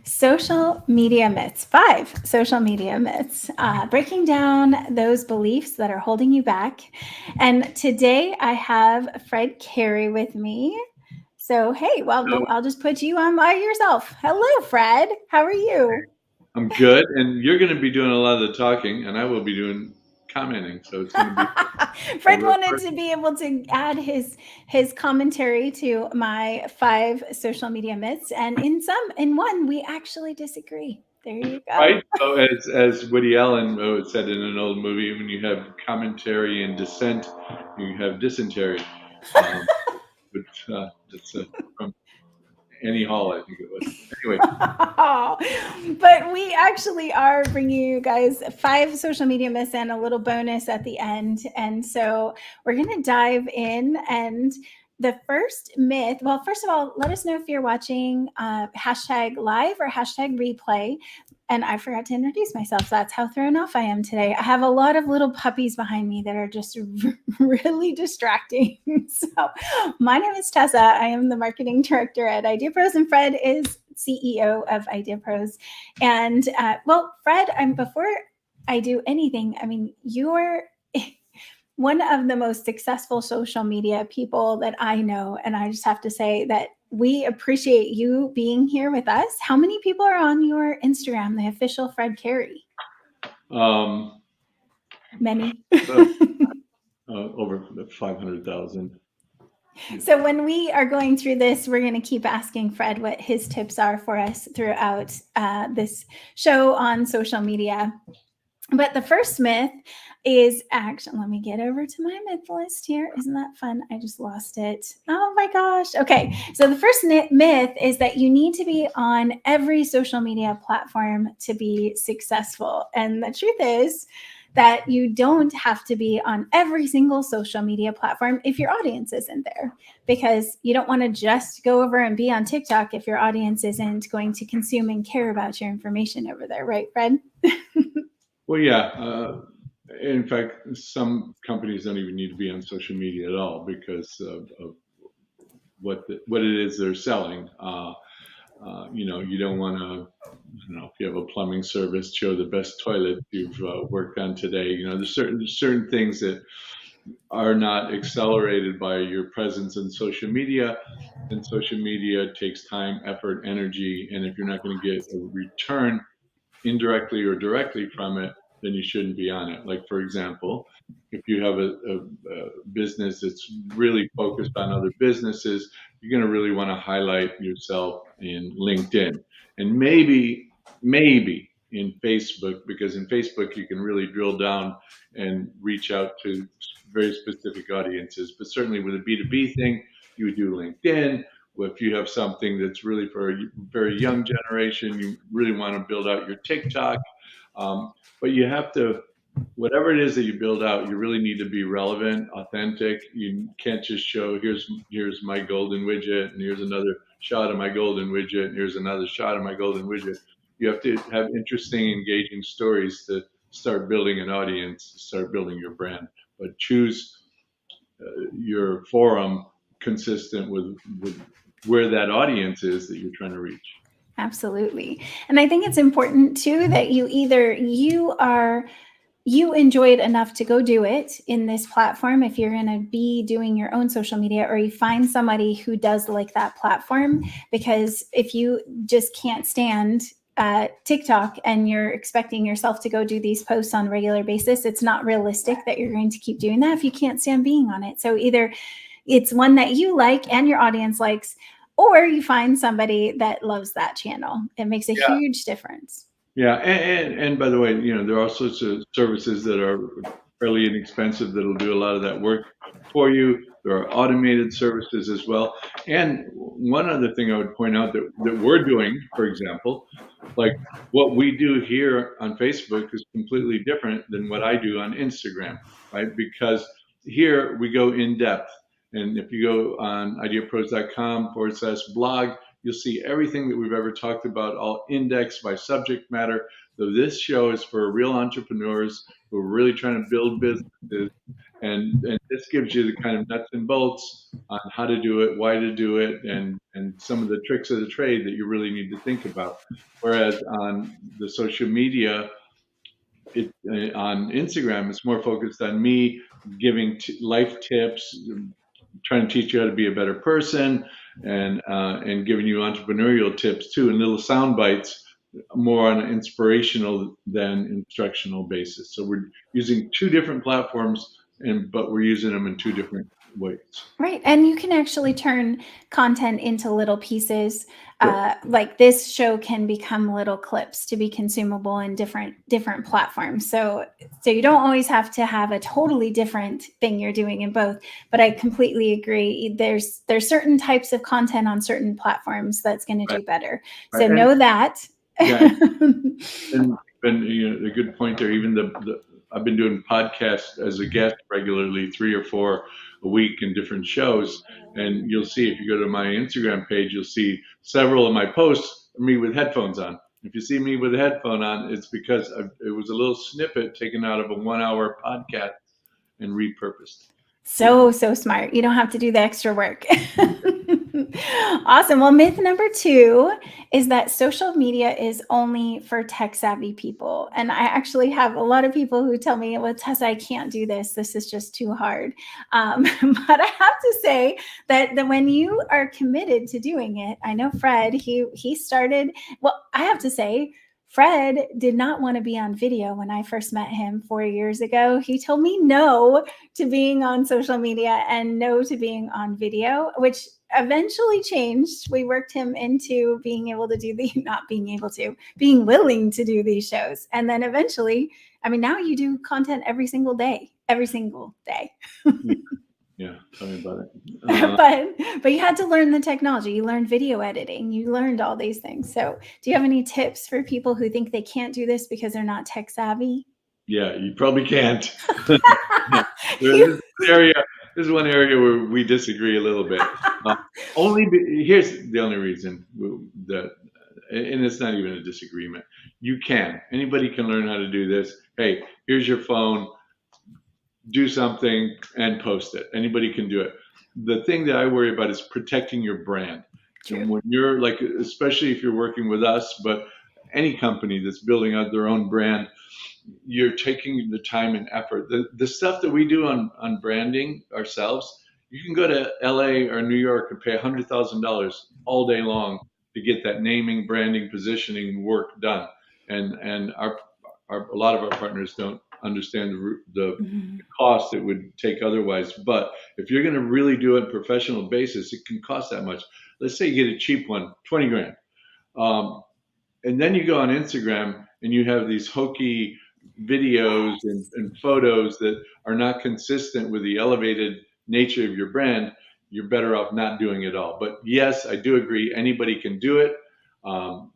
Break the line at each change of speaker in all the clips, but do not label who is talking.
Social media myths, 5 social media myths, breaking down those beliefs that are holding you back. And today I have Cary with me. So, hey, well,
So
I'll just put you on by yourself. Hello, Fred. How are you?
I'm good, and you're going to be doing a lot of the talking, and I will be doing commenting. So it's going to be a
Fred wanted
refer-
to be able to add his commentary to my 5 social media myths, and in one we actually disagree. There you go.
right. So as Woody Allen said in an old movie, when you have commentary and dissent, you have dysentery. Um, but that's from Annie Hall, I think it was. Anyway,
But we actually are bringing you guys 5 social media myths and a little bonus at the end. And so we're going to dive in. And the first myth, well, first of all, let us know if you're watching hashtag live or hashtag replay. And I forgot to introduce myself. So that's how thrown off I am today. I have a lot of little puppies behind me that are just really distracting. So, my name is Tessa. I am the marketing director at IdeaPros, and Fred is CEO of IdeaPros. And well, Fred, before I do anything, I mean, you're one of the most successful social media people that I know. And I just have to say that we appreciate you being here with us. How many people are on your Instagram, the official Fred Cary?
um,
Many.
uh, over 500,000.
So when we are going through this, we're going to keep asking Fred what his tips are for us throughout this show on social media. But the first myth is actually, let me get over to my myth list here. Isn't that fun? I just lost it. Oh my gosh. Okay. So the first myth is that you need to be on every social media platform to be successful. And the truth is that you don't have to be on every single social media platform if your audience isn't there, because you don't want to just go over and be on TikTok if your audience isn't going to consume and care about your information over there. Right, Fred?
Well, yeah. In fact, some companies don't even need to be on social media at all because of what it is they're selling. You don't want to, I don't know, if you have a plumbing service, show the best toilet you've worked on today. There's certain things that are not accelerated by your presence in social media. And social media takes time, effort, energy, and if you're not going to get a return indirectly or directly from it, then you shouldn't be on it. Like, for example, if you have a business that's really focused on other businesses, you're going to really want to highlight yourself in LinkedIn and maybe in Facebook, because in Facebook you can really drill down and reach out to very specific audiences. But certainly with a B2B thing, you would do LinkedIn. If you have something that's really for a very young generation, you really want to build out your TikTok. But you have to, whatever it is that you build out, you really need to be relevant, authentic. You can't just show here's my golden widget, and here's another shot of my golden widget, and here's another shot of my golden widget. You have to have interesting, engaging stories to start building an audience, start building your brand. But choose your forum consistent with where that audience is that you're trying to reach.
Absolutely. And I think it's important too that you enjoy it enough to go do it in this platform if you're going to be doing your own social media, or you find somebody who does like that platform. Because if you just can't stand TikTok and you're expecting yourself to go do these posts on a regular basis, it's not realistic that you're going to keep doing that if you can't stand being on it. So either it's one that you like and your audience likes, or you find somebody that loves that channel. It makes a
Yeah,
huge difference.
yeah, and by the way, there are all sorts of services that are fairly inexpensive that'll do a lot of that work for you. There are automated services as well. And one other thing I would point out that we're doing, for example, like what we do here on Facebook is completely different than what I do on Instagram, right? Because here we go in depth. And if you go on ideapros.com/blog, you'll see everything that we've ever talked about, all indexed by subject matter. So this show is for real entrepreneurs who are really trying to build businesses, and this gives you the kind of nuts and bolts on how to do it, why to do it, and some of the tricks of the trade that you really need to think about. Whereas on the social media, on Instagram, it's more focused on me giving life tips, trying to teach you how to be a better person, and giving you entrepreneurial tips too, and little sound bites, more on an inspirational than instructional basis. So we're using two different platforms, but we're using them in two different ways.
Right. And you can actually turn content into little pieces.
Sure.
Like this show can become little clips to be consumable in different platforms. So you don't always have to have a totally different thing you're doing in both. But I completely agree. There's certain types of content on certain platforms that's going to
Right.
do better.
Right.
So know that.
Yeah, and a good point there. Even I've been doing podcasts as a guest regularly, 3 or 4 a week in different shows, and you'll see if you go to my Instagram page, you'll see several of my posts are me with headphones on. If you see me with a headphone on, it's because it was a little snippet taken out of a 1 hour podcast and repurposed.
So smart. You don't have to do the extra work. Awesome. Well, myth number 2 is that social media is only for tech savvy people. And I actually have a lot of people who tell me, well, Tessa, I can't do this. This is just too hard. But I have to say that when you are committed to doing it, I know Fred, he started, well, I have to say, Fred did not want to be on video when I first met him 4 years ago. He told me no to being on social media and no to being on video, which eventually changed. We worked him into being able to do being willing to do these shows. And then eventually, I mean, now you do content every single day.
Yeah, tell me about it.
But you had to learn the technology. You learned video editing. You learned all these things. So do you have any tips for people who think they can't do this because they're not tech savvy?
Yeah, you probably can't. This is one area where we disagree a little bit. Here's the only reason that, and it's not even a disagreement. You can. Anybody can learn how to do this. Hey, here's your phone. Do something and post it. Anybody can do it. The thing that I worry about is protecting your brand.
True.
And when you're like, especially if you're working with us, but any company that's building out their own brand, you're taking the time and effort. The stuff that we do on branding ourselves, you can go to LA or New York and pay $100,000 all day long to get that naming, branding, positioning work done. And a lot of our partners don't understand the cost it would take otherwise. But if you're going to really do it on a professional basis, it can cost that much. Let's say you get a cheap one, 20 grand. And then you go on Instagram and you have these hokey videos and photos that are not consistent with the elevated nature of your brand. You're better off not doing it all. But yes, I do agree. Anybody can do it.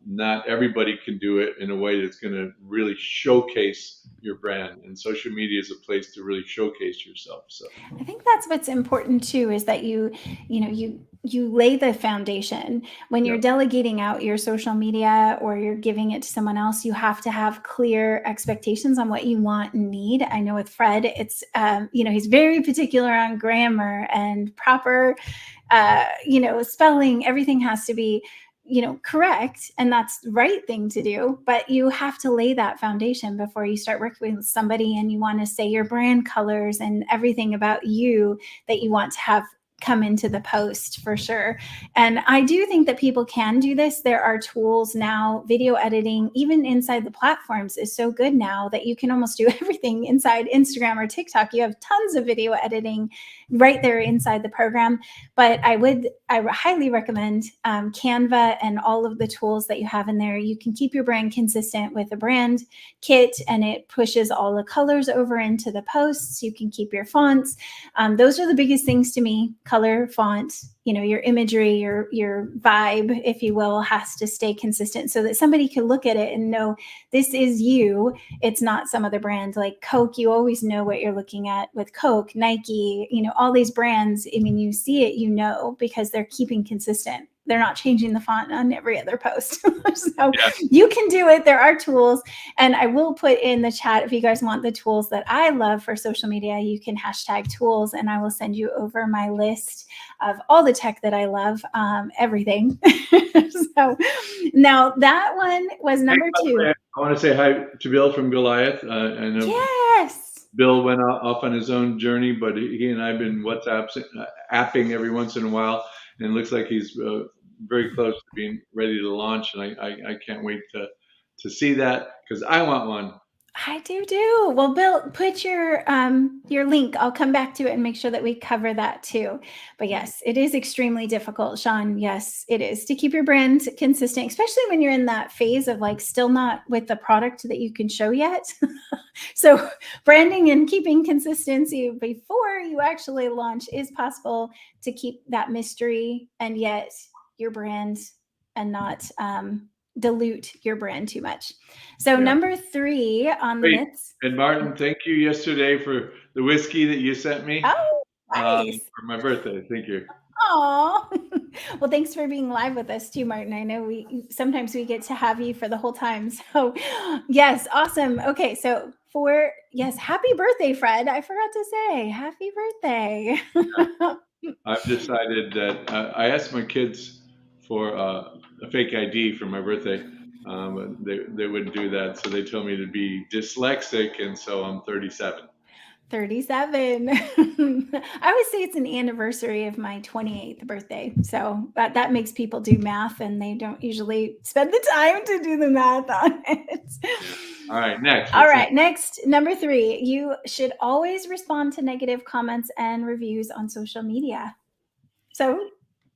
Not everybody can do it in a way that's going to really showcase your brand. And social media is a place to really showcase yourself. So
I think that's what's important too, is that you lay the foundation. When you're delegating out your social media or you're giving it to someone else, you have to have clear expectations on what you want and need. I know with Fred, it's, he's very particular on grammar and proper, spelling. Everything has to be correct, and that's the right thing to do, but you have to lay that foundation before you start working with somebody, and you want to say your brand colors and everything about you that you want to have come into the post for sure. And I do think that people can do this. There are tools now. Video editing, even inside the platforms, is so good now that you can almost do everything inside Instagram or TikTok. You have tons of video editing right there inside the program. But I highly recommend Canva and all of the tools that you have in there. You can keep your brand consistent with a brand kit, and it pushes all the colors over into the posts. You can keep your fonts. Those are the biggest things to me. Color, font, your imagery, your vibe, if you will, has to stay consistent so that somebody can look at it and know this is you. It's not some other brand like Coke. You always know what you're looking at with Coke, Nike, all these brands. I mean, you see it, because they're keeping consistent they're not changing the font on every other post. So
Yeah.
you can do it. There are tools, and I will put in the chat if you guys want the tools that I love for social media. You can hashtag tools, and I will send you over my list of all the tech that I love, everything. So now that one was number
By the
two.
way, I want to say hi to Bill from Goliath. I know
Yes.
Bill went off on his own journey, but he and I have been apping every once in a while, and it looks like he's very close to being ready to launch. And I can't wait to see that because I want one.
I do. Well, Bill, put your link. I'll come back to it and make sure that we cover that too. But yes, it is extremely difficult, Sean. Yes, it is to keep your brand consistent, especially when you're in that phase of like still not with the product that you can show yet. So branding and keeping consistency before you actually launch is possible to keep that mystery and yet your brand and not dilute your brand too much. So
Yeah.
number 3 on the
Great.
myths.
And Martin, thank you yesterday for the whiskey that you sent me
Oh, nice.
for my birthday. Thank you.
Aw. Well, thanks for being live with us too, Martin. I know we sometimes we get to have you for the whole time. So yes, awesome. Okay, so yes, happy birthday, Fred. I forgot to say happy birthday.
I've decided that I asked my kids for a fake ID for my birthday. They wouldn't do that, so they told me to be dyslexic, and so I'm 37.
37. I always say it's an anniversary of my 28th birthday. So that makes people do math and they don't usually spend the time to do the math on it.
Yeah. All right, next.
All right, next, number 3. You should always respond to negative comments and reviews on social media. So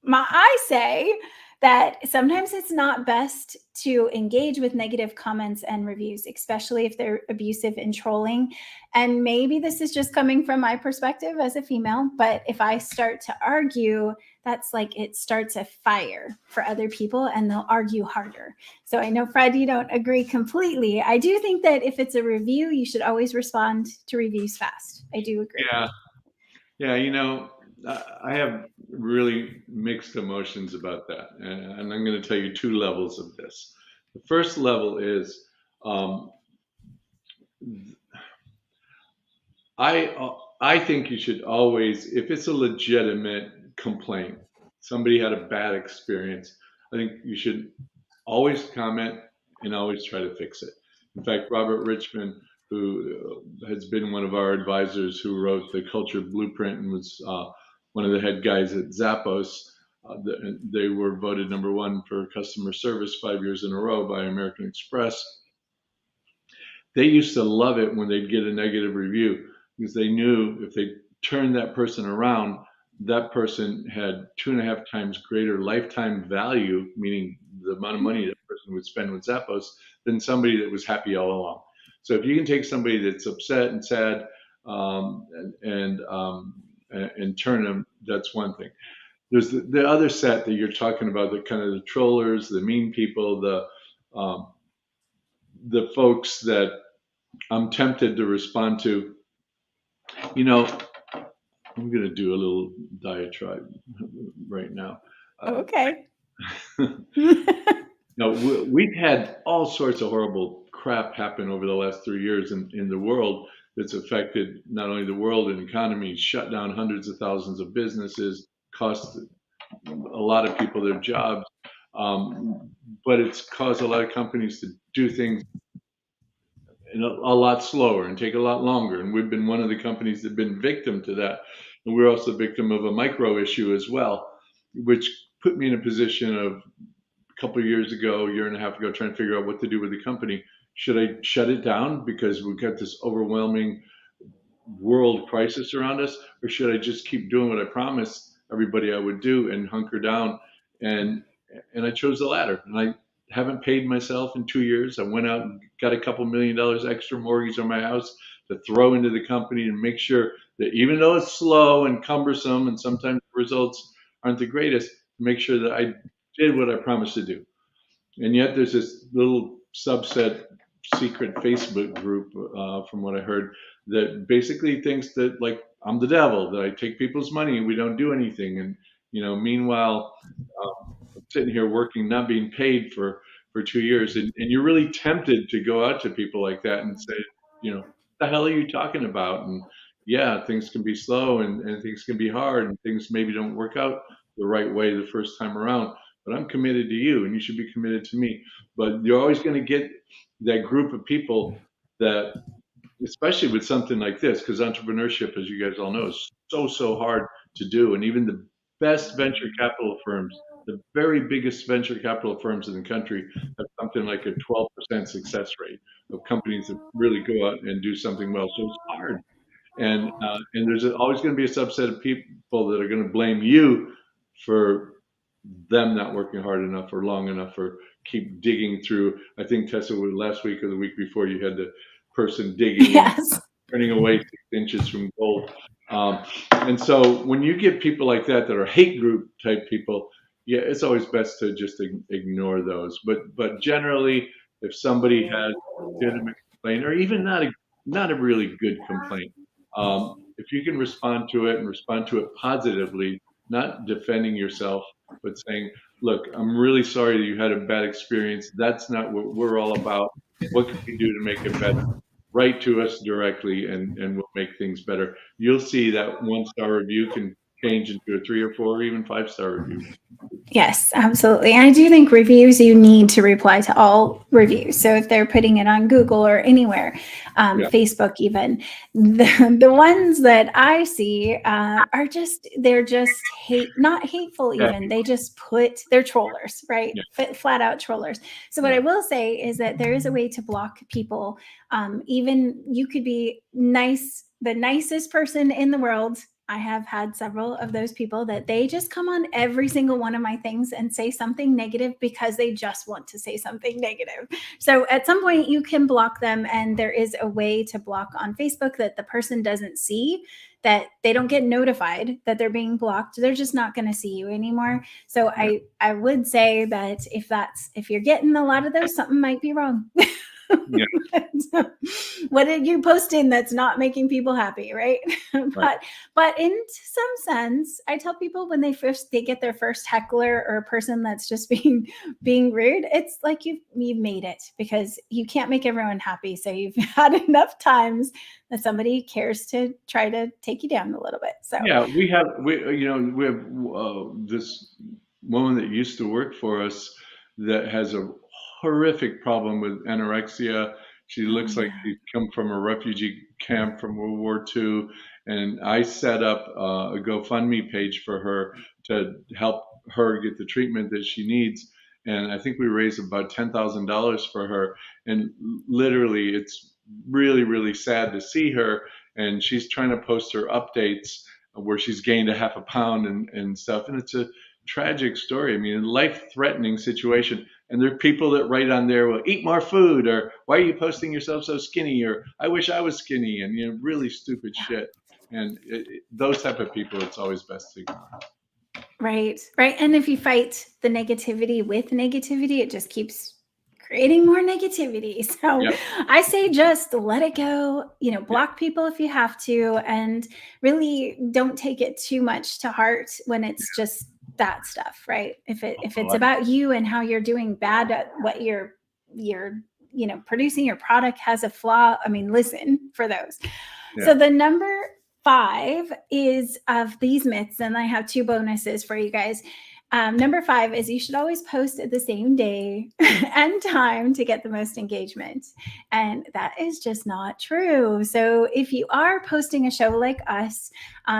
I say that sometimes it's not best to engage with negative comments and reviews, especially if they're abusive and trolling. And maybe this is just coming from my perspective as a female, but if I start to argue, that's like it starts a fire for other people and they'll argue harder. So I know, Fred, you don't agree completely. I do think that if it's a review, you should always respond to reviews fast. I do agree.
Yeah. Yeah, I have really mixed emotions about that, and I'm going to tell you 2 levels of this. The first level is um, I think you should always, if it's a legitimate complaint, somebody had a bad experience, I think you should always comment and always try to fix it. In fact, Robert Richmond, who has been one of our advisors, who wrote the Culture Blueprint and was one of the head guys at Zappos, they were voted #1 for customer service 5 years in a row by American Express. They used to love it when they'd get a negative review because they knew if they turned that person around, that person had 2.5 times greater lifetime value, meaning the amount of money that person would spend with Zappos, than somebody that was happy all along. So if you can take somebody that's upset and sad um, and and turn them, that's one thing. There's the other set that you're talking about, the kind of the trollers, the mean people, the folks that I'm tempted to respond to. You know, I'm going to do a little diatribe right now.
Okay.
We've had all sorts of horrible crap happen over the last 3 years in the world that's affected not only the world and economy, shut down hundreds of thousands of businesses, cost a lot of people their jobs, but it's caused a lot of companies to do things and a lot slower and take a lot longer. And we've been one of the companies that have been victim to that. And we're also victim of a micro issue as well, which put me in a position of a couple of years ago, year and a half ago, trying to figure out what to do with the company. Should I shut it down because we've got this overwhelming world crisis around us, or should I just keep doing what I promised everybody I would do and hunker down? And and I chose the latter. And I haven't paid myself in 2 years. I went out and got a couple $1 million extra mortgage on my house to throw into the company and make sure that even though it's slow and cumbersome and sometimes the results aren't the greatest, make sure that I did what I promised to do. And yet there's this little subset secret Facebook group, from what I heard, that basically thinks that like I'm the devil, that I take people's money and we don't do anything. And meanwhile, sitting here working, not being paid for 2 years, and you're really tempted to go out to people like that and say, what the hell are you talking about? And yeah, things can be slow and things can be hard and things maybe don't work out the right way the first time around. But I'm committed to you, and you should be committed to me. But you're always going to get that group of people that, especially with something like this, because entrepreneurship, as you guys all know, is so hard to do. And even the best venture capital firms, the very biggest venture capital firms in the country, have something like a 12% success rate of companies that really go out and do something well. So it's hard. And there's always going to be a subset of people that are going to blame you for them not working hard enough or long enough or keep digging through. I think Tessa, last week or the week before, you had the person digging and
Yes.
turning away 6 inches from gold. And so when you get people like that are hate group type people, yeah, it's always best to just ignore those. But generally, if somebody has a legitimate complaint, or even not a really good complaint, if you can respond to it and respond to it positively, not defending yourself, but saying, look, I'm really sorry that you had a bad experience. That's not what we're all about. What can we do to make it better? Write to us directly and we'll make things better. You'll see that 1-star review can change into a 3 or 4 or even 5-star review.
Yes, absolutely. And I do think reviews, you need to reply to all reviews. So if they're putting it on Google or anywhere, Facebook even, the ones that I see are they're just not hateful even. They just they're trollers, right? Flat out trollers. So what I will say is that there is a way to block people. Even you could be nice, the nicest person in the world. I have had several of those people that they just come on every single one of my things and say something negative because they just want to say something negative. So at some point you can block them, and there is a way to block on Facebook that the person doesn't see, that they don't get notified that they're being blocked. They're just not going to see you anymore. So I would say that if you're getting a lot of those, something might be wrong. Yeah. What are you posting that's not making people happy, right? But in some sense, I tell people when they get their first heckler or a person that's just being rude, it's like you've made it, because you can't make everyone happy. So you've had enough times that somebody cares to try to take you down a little bit. So
yeah, we have this woman that used to work for us that has a horrific problem with anorexia. She looks like she's come from a refugee camp from World War II. And I set up a GoFundMe page for her to help her get the treatment that she needs. And I think we raised about $10,000 for her. And literally, it's really, really sad to see her. And she's trying to post her updates where she's gained a half a pound and stuff. And it's a tragic story. I mean, a life-threatening situation. And there are people that write on there, well, eat more food, or why are you posting yourself so skinny, or I wish I was skinny, and really stupid shit. And those type of people, it's always best to ignore.
Right. And if you fight the negativity with negativity, it just keeps creating more negativity. So I say just let it go, block people if you have to, and really don't take it too much to heart when it's just that stuff, right? If it's about you and how you're doing bad at what you're producing, your product has a flaw, I mean, listen for those. So the number 5 is of these myths, and I have 2 bonuses for you guys. Number 5 is you should always post at the same day and time to get the most engagement. And that is just not true. So if you are posting a show like us,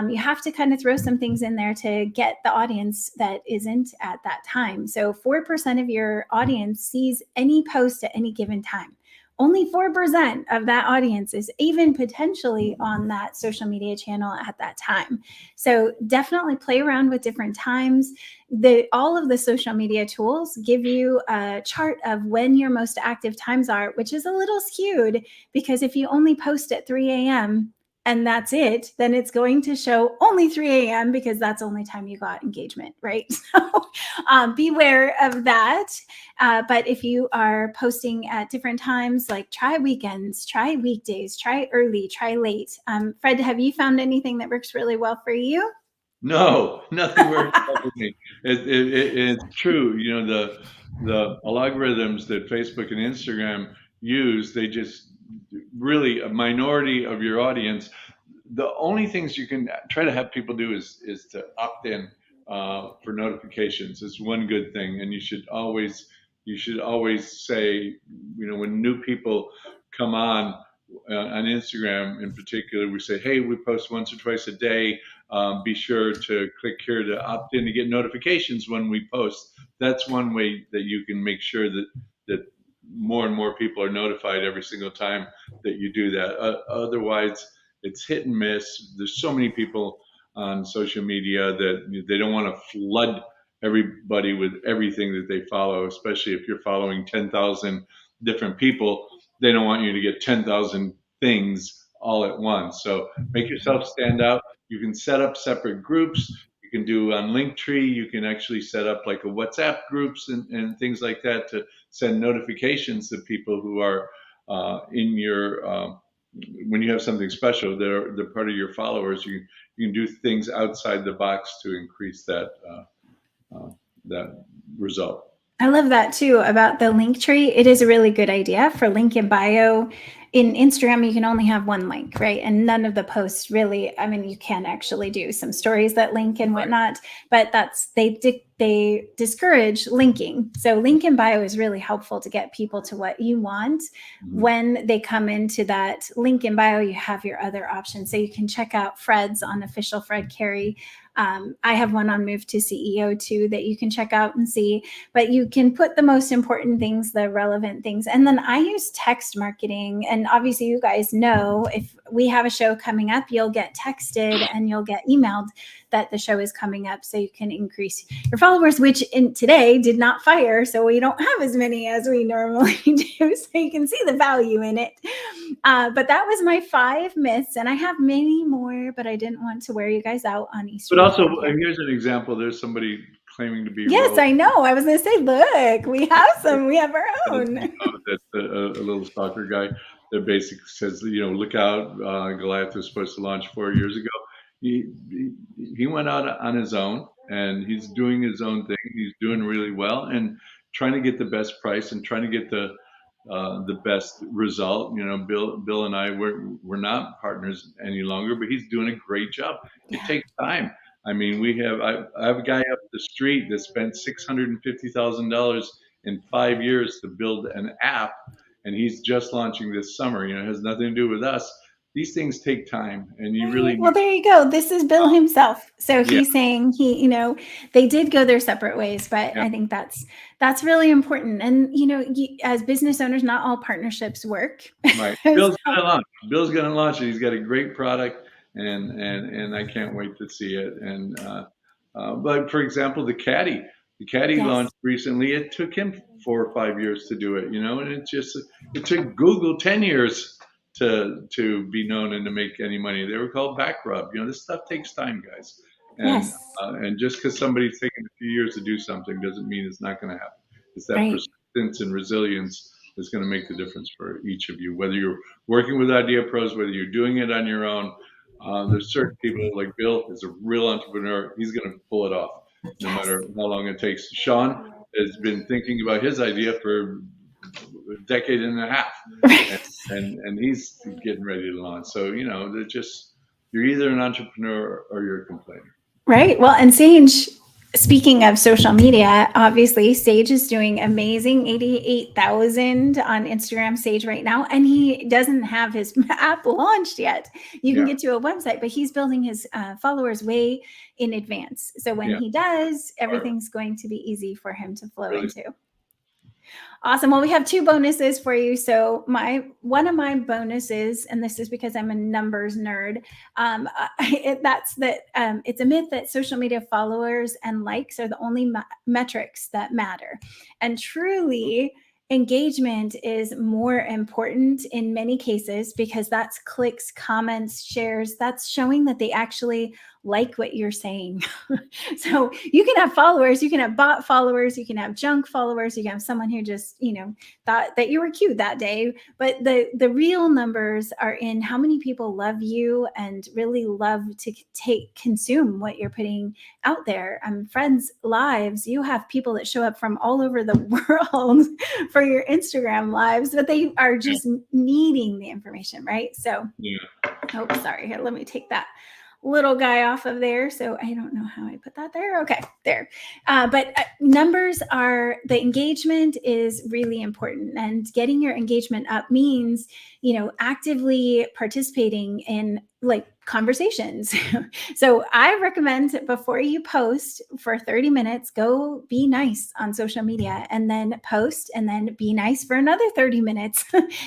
you have to kind of throw some things in there to get the audience that isn't at that time. So 4% of your audience sees any post at any given time. Only 4% of that audience is even potentially on that social media channel at that time. So definitely play around with different times. All of the social media tools give you a chart of when your most active times are, which is a little skewed, because if you only post at 3 a.m., and that's it, then it's going to show only 3 a.m. because that's the only time you got engagement, right? So beware of that. But if you are posting at different times, like try weekends, try weekdays, try early, try late. Fred, have you found anything that works really well for you?
No, nothing works better than me. It's true. You know, the algorithms that Facebook and Instagram use, they just really a minority of your audience. The only things you can try to have people do is to opt in for notifications. Is one good thing, and you should always say, you know, when new people come on Instagram in particular, we say, hey, we post once or twice a day. Be sure to click here to opt in to get notifications when we post. That's one way that you can make sure that more and more people are notified every single time that you do that. Otherwise, it's hit and miss. There's so many people on social media that they don't want to flood everybody with everything that they follow, especially if you're following 10,000 different people. They don't want you to get 10,000 things all at once. So make yourself stand out. You can set up separate groups. You can do on Linktree. You can actually set up like a WhatsApp groups and things like that to send notifications to people who are in your when you have something special, they're part of your followers. You can do things outside the box to increase that result.
I love that too about the link tree. It is a really good idea for link in bio. In Instagram, you can only have one link, right? And none of the posts really, I mean, you can actually do some stories that link and whatnot, but they discourage linking. So link in bio is really helpful to get people to what you want.
Mhm.
When they come into that link in bio, you have your other options. So you can check out Fred's on Official Fred Cary. I have one on Move to CEO too that you can check out and see, but you can put the most important things, the relevant things. And then I use text marketing. And obviously you guys know if we have a show coming up, you'll get texted and you'll get emailed that the show is coming up. So you can increase your followers, which in today did not fire. So we don't have as many as we normally do. So you can see the value in it. But that was my 5 myths, and I have many more, but I didn't want to wear you guys out on Easter.
But also,
weekend.
here's an example. There's somebody claiming to be
Yes, I know. I was going to say, look, we have some. We have our own.
That's a little stalker guy that basically says, you know, look out. Goliath was supposed to launch 4 years ago. He went out on his own, and he's doing his own thing. He's doing really well, and trying to get the best price and trying to get the best result. You know, Bill and I we're not partners any longer, but he's doing a great job. It takes time. I mean, I have a guy up the street that spent $650,000 in 5 years to build an app, and he's just launching this summer. You know, it has nothing to do with us. These things take time, and you really
Well,
need.
there you go. This is Bill himself. So
Yeah,
he's saying they did go their separate ways, but
yeah,
I think that's really important. And as business owners, not all partnerships work.
right.
So,
Bill's gonna launch it. He's got a great product, and I can't wait to see it. And but for example, the Caddy
yes,
launched recently. It took him 4 or 5 years to do it, you know, and it took Google 10 years to be known and to make any money. They were called back rub. You know, this stuff takes time, guys.
yes,
And just because somebody's taken a few years to do something doesn't mean it's not going to happen. It's that
right.
persistence and resilience that's going to make the difference for each of you. Whether you're working with IdeaPros, whether you're doing it on your own, there's certain people like Bill is a real entrepreneur. He's going to pull it off, no
Yes.
matter how long it takes. Sean has been thinking about his idea for a decade and a half, and he's getting ready to launch. So you know, they're just you're either an entrepreneur or you're a complainer.
Right. Well, and Sage, speaking of social media, obviously Sage is doing amazing, 88,000 on Instagram Sage right now, and he doesn't have his app launched yet. You can
Yeah,
get to a website, but he's building his followers way in advance. So when
yeah,
he does,
smart,
everything's going to be easy for him to flow
really.
into. Awesome. Well, we have 2 bonuses for you. So one of my bonuses, and this is because I'm a numbers nerd, that's that it's a myth that social media followers and likes are the only metrics that matter. And truly, engagement is more important in many cases because that's clicks, comments, shares. That's showing that they actually like what you're saying. So you can have followers, you can have bot followers, you can have junk followers, you can have someone who just, thought that you were cute that day. But the real numbers are in how many people love you and really love to consume what you're putting out there. Friends lives, you have people that show up from all over the world for your Instagram lives, but they are just needing the information, right? So
Yeah.
oh, sorry. Here, let me take that little guy off of there. So I don't know how I put that there. Okay, there. But numbers are, the engagement is really important, and getting your engagement up means, actively participating in like conversations. So I recommend before you post for 30 minutes, go be nice on social media, and then post, and then be nice for another 30 minutes.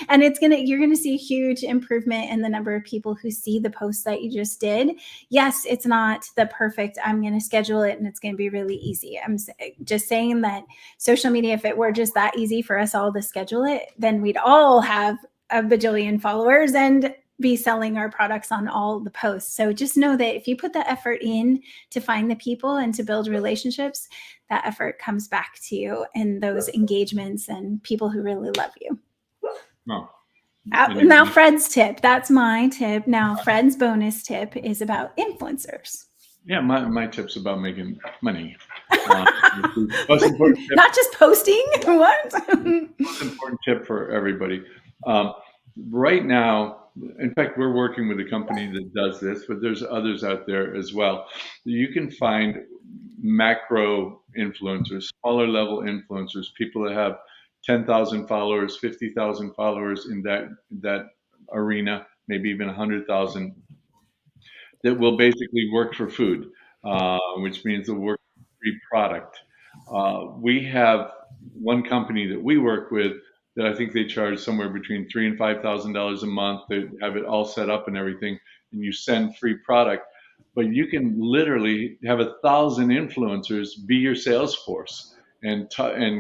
And you're gonna see a huge improvement in the number of people who see the post that you just did. Yes, it's not the perfect, I'm gonna schedule it and it's gonna be really easy. I'm just saying that social media, if it were just that easy for us all to schedule it, then we'd all have a bajillion followers and be selling our products on all the posts. So just know that if you put the effort in to find the people and to build relationships, that effort comes back to you in those engagements and people who really love you.
Oh.
Now Fred's tip, that's my tip. Now Fred's bonus tip is about influencers.
Yeah, my tip's about making money. Most important tip,
not just posting. What?
most important tip for everybody. Right now, in fact, we're working with a company that does this, but there's others out there as well. You can find macro influencers, smaller level influencers, people that have 10,000 followers, 50,000 followers in that arena, maybe even 100,000, that will basically work for food, which means they'll work for free product. We have one company that we work with that I think they charge somewhere between $3,000 and $5,000 a month. They have it all set up and everything, and you send free product. But you can literally have 1,000 influencers be your sales force and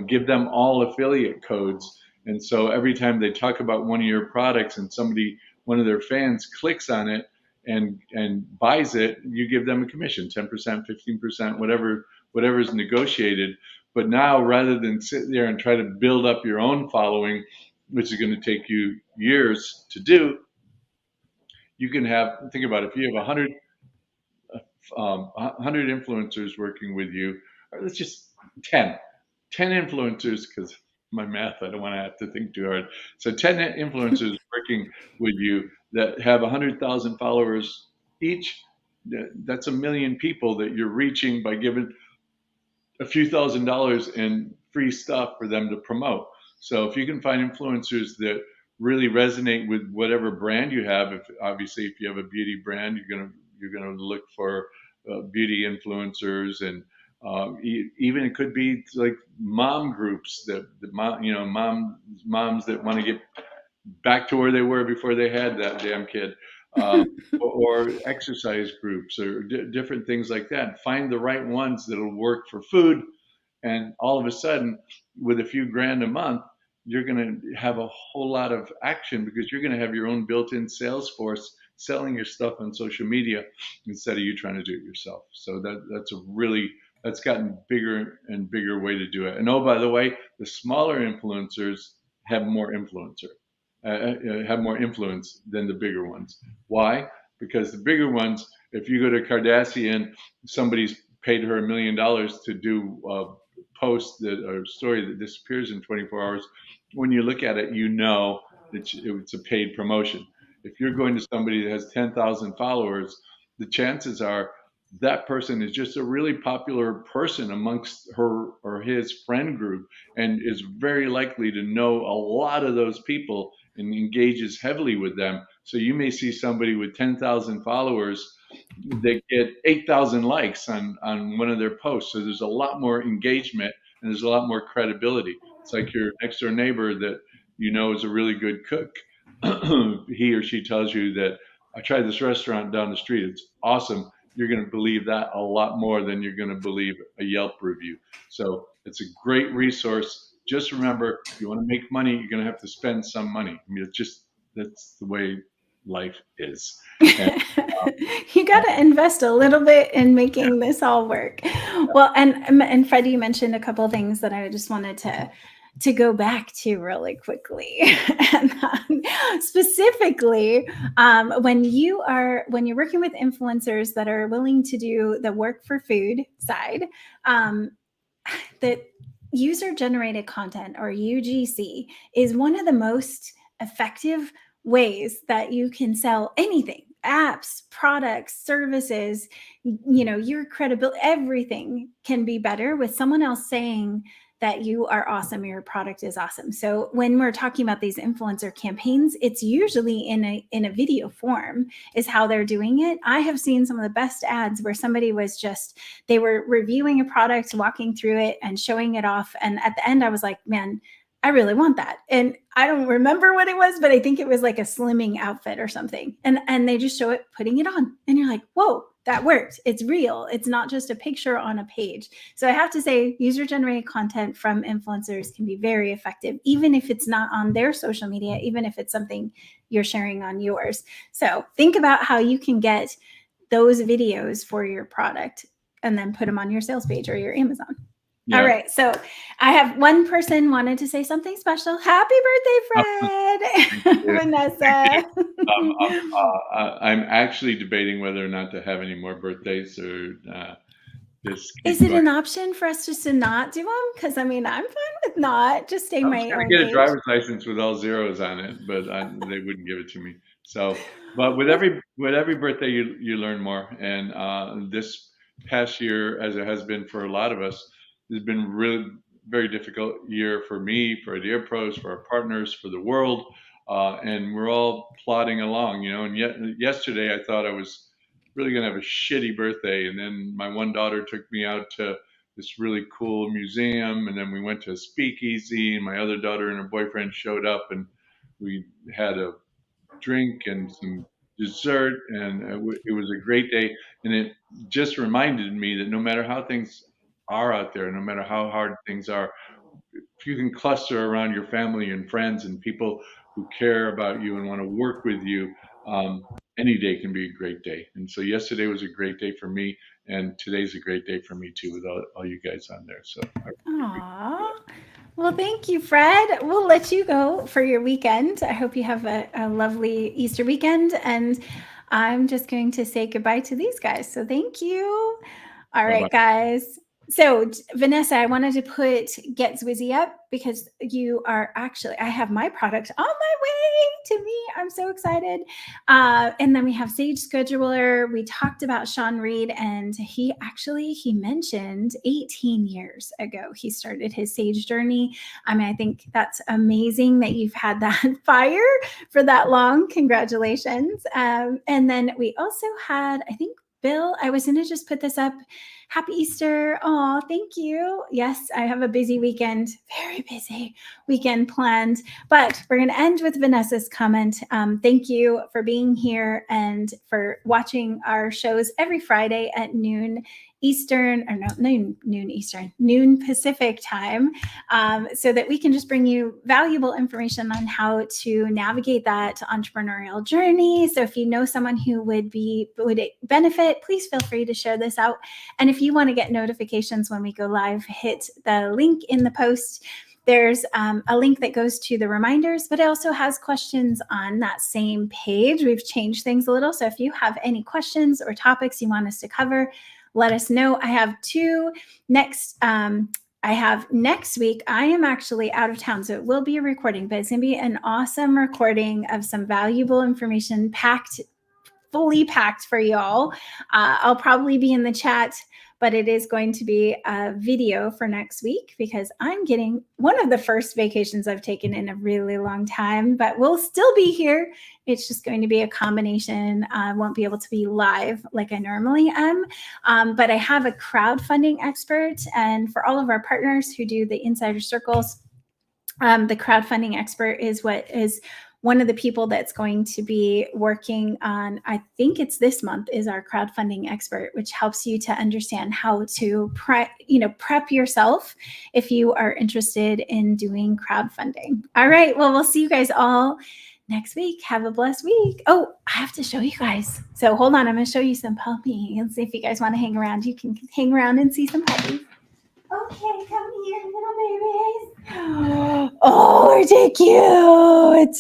give them all affiliate codes. And so every time they talk about one of your products and one of their fans clicks on it and buys it, you give them a commission, 10%, 15%, whatever is negotiated. But now, rather than sit there and try to build up your own following, which is going to take you years to do, you can think about it, if you have 100 influencers working with you, or let's just 10 influencers, because my math, I don't want to have to think too hard. So 10 influencers working with you that have 100,000 followers each, that's 1 million people that you're reaching by giving a few $1,000s in free stuff for them to promote. So if you can find influencers that really resonate with whatever brand you have, if you have a beauty brand, you're gonna look for beauty influencers, and even it could be like mom groups moms that want to get back to where they were before they had that damn kid, or exercise groups, or different things like that. Find the right ones that'll work for food, and all of a sudden, with a few grand a month, you're going to have a whole lot of action, because you're going to have your own built-in sales force selling your stuff on social media instead of you trying to do it yourself. So that's gotten bigger and bigger way to do it. And oh, by the way, the smaller influencers have more have more influence than the bigger ones. Why? Because the bigger ones, if you go to Kardashian, somebody's paid her $1 million to do a post or story that disappears in 24 hours. When you look at it, you know that it's a paid promotion. If you're going to somebody that has 10,000 followers, the chances are that person is just a really popular person amongst her or his friend group, and is very likely to know a lot of those people and engages heavily with them. So you may see somebody with 10,000 followers that get 8,000 likes on one of their posts. So there's a lot more engagement and there's a lot more credibility. It's like your next door neighbor that is a really good cook. He or she tells you that, I tried this restaurant down the street, it's awesome. You're going to believe that a lot more than you're going to believe a Yelp review. So it's a great resource. Just remember, if you want to make money, you're going to have to spend some money. I mean, that's the way life is. And,
You got to invest a little bit in making this all work. Well, and Freddie, you mentioned a couple of things that I just wanted to go back to really quickly. And specifically, when you're working with influencers that are willing to do the work for food side, that user generated content, or UGC, is one of the most effective ways that you can sell anything: apps, products, services. Your credibility, everything can be better with someone else saying that you are awesome, your product is awesome. So when we're talking about these influencer campaigns, it's usually in a video form is how they're doing it. I have seen some of the best ads where somebody was they were reviewing a product, walking through it and showing it off, and at the end I was like, man, I really want that. And I don't remember what it was, but I think it was like a slimming outfit or something. And they just show it putting it on. And you're like, whoa, that worked. It's real. It's not just a picture on a page. So I have to say, user-generated content from influencers can be very effective, even if it's not on their social media, even if it's something you're sharing on yours. So think about how you can get those videos for your product and then put them on your sales page or your Amazon. Yeah. All right. So I have one person wanted to say something special. Happy birthday, Fred. Vanessa.
I'm actually debating whether or not to have any more birthdays, or just.
Is it an option for us just to not do them? Because I'm fine with not. Just stay my own age. I was going
to get a driver's license with all zeros on it, but they wouldn't give it to me. So, but with every birthday, you learn more. And this past year, as it has been for a lot of us, has been really very difficult year for me, for IdeaPros, for our partners, for the world, and we're all plodding along, And yet, yesterday, I thought I was really going to have a shitty birthday, and then my one daughter took me out to this really cool museum, and then we went to a speakeasy, and my other daughter and her boyfriend showed up, and we had a drink and some dessert, and it was a great day. And it just reminded me that no matter how things are out there, no matter how hard things are, if you can cluster around your family and friends and people who care about you and want to work with you, any day can be a great day. And so yesterday was a great day for me, and today's a great day for me too, with all you guys on there. So.
Aww. Well, thank you, Fred. We'll let you go for your weekend. I hope you have a lovely Easter weekend, and I'm just going to say goodbye to these guys. So thank you. All right, guys. So Vanessa, I wanted to put Get Zwizzy up because you are actually, I have my product on my way to me. I'm so excited. And then we have Sage Scheduler. We talked about Sean Reed, and he mentioned 18 years ago, he started his Sage journey. I think that's amazing that you've had that fire for that long. Congratulations. And then we also had, I think, Bill, I was going to just put this up. Happy Easter. Oh, thank you. Yes, I have a busy weekend, very busy weekend planned, but we're going to end with Vanessa's comment. Thank you for being here and for watching our shows every Friday at noon Eastern, or no, noon Eastern, noon Pacific time, so that we can just bring you valuable information on how to navigate that entrepreneurial journey. So if you know someone who would benefit, please feel free to share this out. And if you want to get notifications when we go live, hit the link in the post. There's a link that goes to the reminders, but it also has questions on that same page. We've changed things a little. So if you have any questions or topics you want us to cover, let us know. I have two next. I have next week. I am actually out of town, so it will be a recording, but it's going to be an awesome recording of some valuable information fully packed for y'all. I'll probably be in the chat, but it is going to be a video for next week because I'm getting one of the first vacations I've taken in a really long time, but we'll still be here. It's just going to be a combination. I won't be able to be live like I normally am, but I have a crowdfunding expert, and for all of our partners who do the insider circles, the crowdfunding expert is one of the people that's going to be working on, I think it's this month, is our crowdfunding expert, which helps you to understand how to prep yourself if you are interested in doing crowdfunding. All right, well, we'll see you guys all next week. Have a blessed week. Oh, I have to show you guys. So hold on. I'm going to show you some puppies. And see if you guys want to hang around. You can hang around and see some puppies. Okay, come here, little babies. Oh, aren't they cute?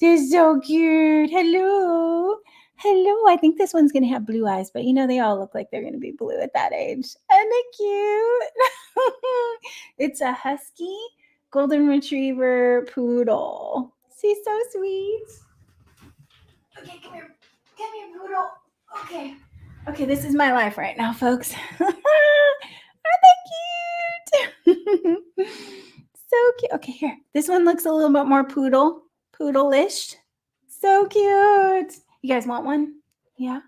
They're so cute. Hello. Hello. I think this one's going to have blue eyes, but you know, they all look like they're going to be blue at that age. Isn't it cute? It's a husky golden retriever poodle. She's so sweet. Okay, come here. Come here, poodle. Okay. Okay, this is my life right now, folks. Aren't they cute? So cute. Okay, here. This one looks a little bit more poodle-ish. So cute. You guys want one? Yeah.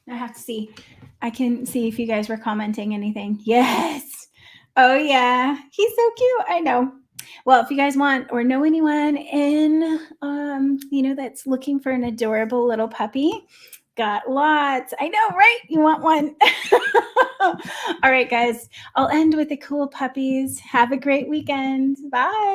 I have to see. I can see if you guys were commenting anything. Yes. Oh yeah. He's so cute. I know. Well, if you guys want or know anyone in that's looking for an adorable little puppy, got lots. I know, right? You want one. All right, guys. I'll end with the cool puppies. Have a great weekend. Bye.